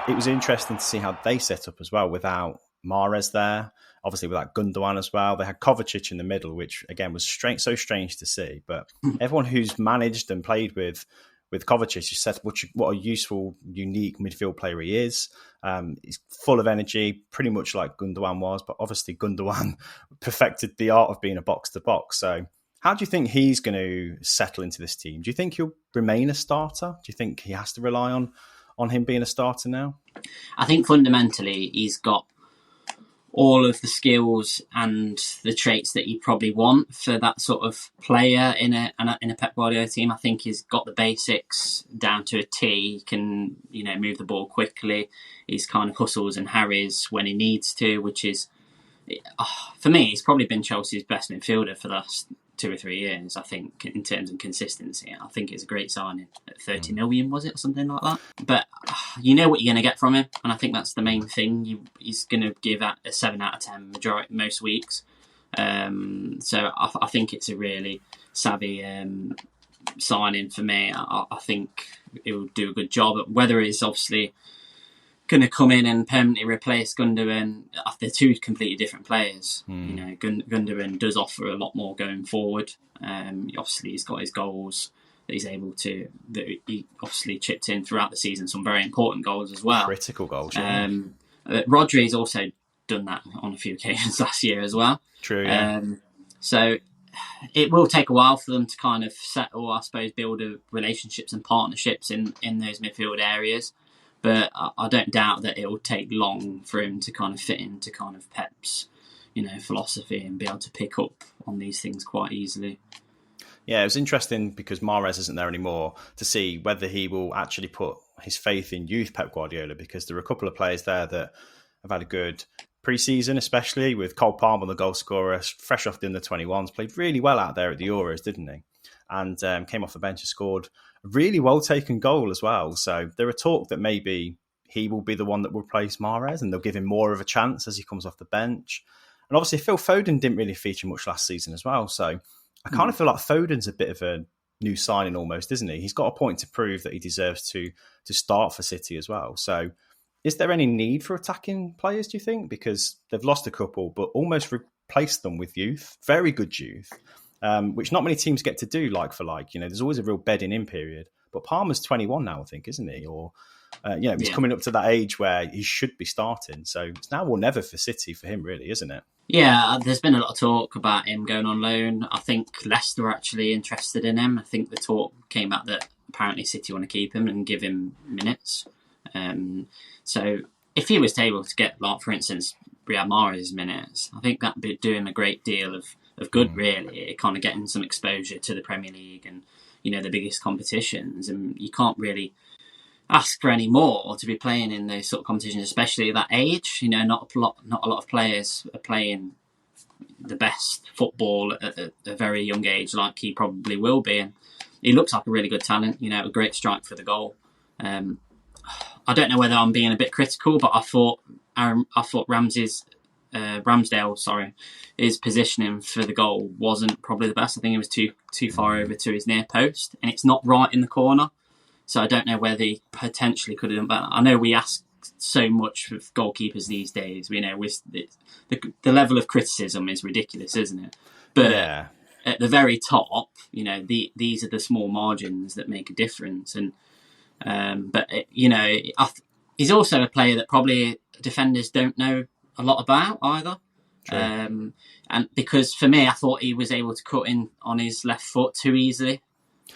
it was interesting to see how they set up as well without Mahrez there. Obviously, without Gundogan as well. They had Kovacic in the middle, which, again, was so strange to see. But everyone who's managed and played with Kovacic just said what a useful, unique midfield player he is. He's full of energy, pretty much like Gundogan was. But obviously, Gundogan perfected the art of being a box-to-box. So how do you think he's going to settle into this team? Do you think he'll remain a starter? Do you think he has to rely on him being a starter now? I think fundamentally he's got all of the skills and the traits that you probably want for that sort of player in a Pep Guardiola team. I think he's got the basics down to a T. He can, move the ball quickly. He's kind of hustles and harries when he needs to, which is, for me, he's probably been Chelsea's best midfielder for the last 2 or 3 years, I think, in terms of consistency. I think it's a great signing at 30 million, was it, or something like that? But you know what you're going to get from him, and I think that's the main thing. He's going to give a 7 out of 10 majority most weeks. So I think it's a really savvy signing for me. I think it will do a good job. Whether it's obviously going to come in and permanently replace Gundogan, they're two completely different players. Gundogan does offer a lot more going forward. Obviously, he's got his goals that he's able to. That he obviously chipped in throughout the season, some very important goals as well. Critical goals. Yeah. Rodri's also done that on a few occasions last year as well. True. Yeah. So it will take a while for them to kind of settle, I suppose, build relationships and partnerships in those midfield areas. But I don't doubt that it will take long for him to kind of fit into kind of Pep's, philosophy and be able to pick up on these things quite easily. Yeah, it was interesting because Mahrez isn't there anymore to see whether he will actually put his faith in youth Pep Guardiola, because there are a couple of players there that have had a good pre-season, especially with Cole Palmer, the goal scorer, fresh off the under-21s, played really well out there at the Euros, didn't he? And came off the bench and scored a really well-taken goal as well. So there are talk that maybe he will be the one that will replace Mahrez and they'll give him more of a chance as he comes off the bench. And obviously Phil Foden didn't really feature much last season as well. So I kind of feel like Foden's a bit of a new signing almost, isn't he? He's got a point to prove that he deserves to start for City as well. So is there any need for attacking players, do you think? Because they've lost a couple, but almost replaced them with youth, very good youth. Which not many teams get to do like for like. There's always a real bedding in period. But Palmer's 21 now, I think, isn't he? Or, he's coming up to that age where he should be starting. So it's now or never for City for him, really, isn't it? Yeah, there's been a lot of talk about him going on loan. I think Leicester are actually interested in him. I think the talk came out that apparently City want to keep him and give him minutes. So if he was able to get, like, for instance, Riyad Mahrez's minutes, I think that'd be doing a great deal of good, really. Kind of getting some exposure to the Premier League and, the biggest competitions. And you can't really ask for any more to be playing in those sort of competitions, especially at that age. Not a lot of players are playing the best football at a very young age, like he probably will be. And he looks like a really good talent, a great strike for the goal. I don't know whether I'm being a bit critical, but I thought Ramsdale, his positioning for the goal wasn't probably the best. I think it was too far over to his near post, and it's not right in the corner. So I don't know whether he potentially could have done better. I know we ask so much of goalkeepers these days. The level of criticism is ridiculous, isn't it? But at the very top, these are the small margins that make a difference. And he's also a player that probably defenders don't know a lot about either. And because for me, I thought he was able to cut in on his left foot too easily.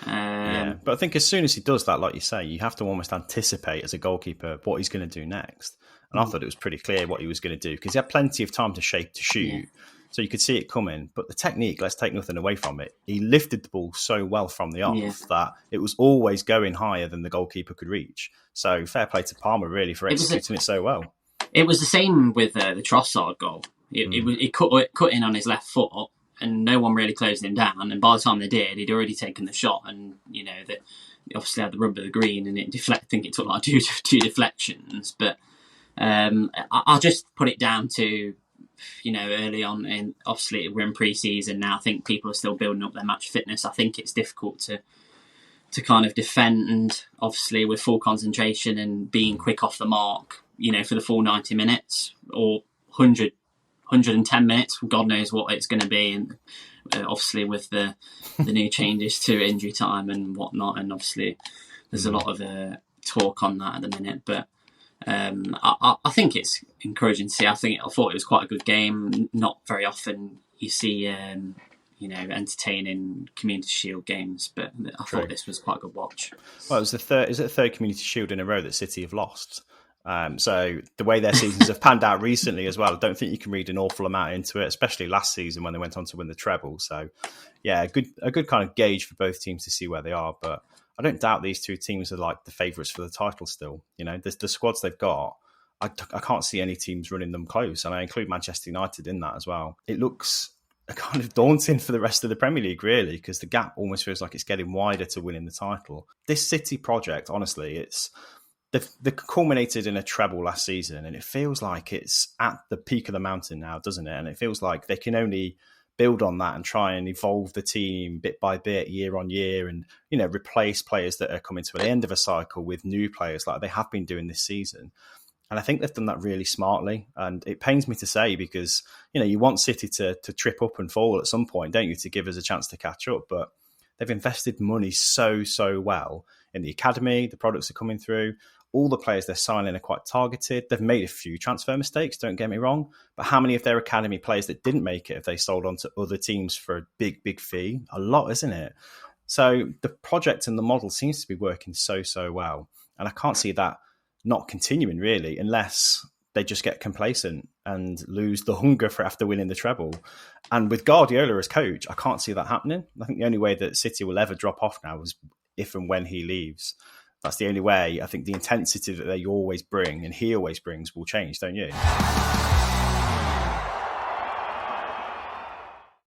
But I think as soon as he does that, like you say, you have to almost anticipate as a goalkeeper what he's going to do next. And I thought it was pretty clear what he was going to do because he had plenty of time to shape to shoot. So you could see it coming. But the technique, let's take nothing away from it. He lifted the ball so well from the off that it was always going higher than the goalkeeper could reach. So fair play to Palmer, really, for executing it so well. It was the same with the Trossard goal. He cut in on his left foot, and no one really closed him down. And by the time they did, he'd already taken the shot, and that obviously had the rub of the green, and I think it took like two deflections. But I'll just put it down to early on, and obviously we're in pre-season now. I think people are still building up their match fitness. I think it's difficult to to kind of defend, obviously with full concentration and being quick off the mark, for the full 90 minutes or 110 minutes. God knows what it's going to be. And obviously with the new changes to injury time and whatnot. And obviously there's a lot of talk on that at the minute. But I think it's encouraging to see. I thought it was quite a good game. Not very often you see entertaining Community Shield games, but I thought this was quite a good watch. Well, it was the third Community Shield in a row that City have lost. So the way their seasons have panned out recently as well, I don't think you can read an awful amount into it, especially last season when they went on to win the treble. So yeah, a good kind of gauge for both teams to see where they are. But I don't doubt these two teams are like the favourites for the title still. The squads they've got, I can't see any teams running them close. And I include Manchester United in that as well. It looks kind of daunting for the rest of the Premier League, really, because the gap almost feels like it's getting wider to winning the title. This City project, honestly, they culminated in a treble last season, and it feels like it's at the peak of the mountain now, doesn't it? And it feels like they can only build on that and try and evolve the team bit by bit, year on year, and replace players that are coming to the end of a cycle with new players like they have been doing this season. And I think they've done that really smartly. And it pains me to say because, you want City to trip up and fall at some point, don't you, to give us a chance to catch up. But they've invested money so well in the academy. The products are coming through. All the players they're signing are quite targeted. They've made a few transfer mistakes, don't get me wrong. But how many of their academy players that didn't make it have they sold on to other teams for a big fee? A lot, isn't it? So the project and the model seems to be working so well. And I can't see that not continuing, really, unless they just get complacent and lose the hunger for after winning the treble. And with Guardiola as coach, I can't see that happening. I think the only way that City will ever drop off now is if and when he leaves. That's the only way. I think the intensity that they always bring and he always brings will change, don't you?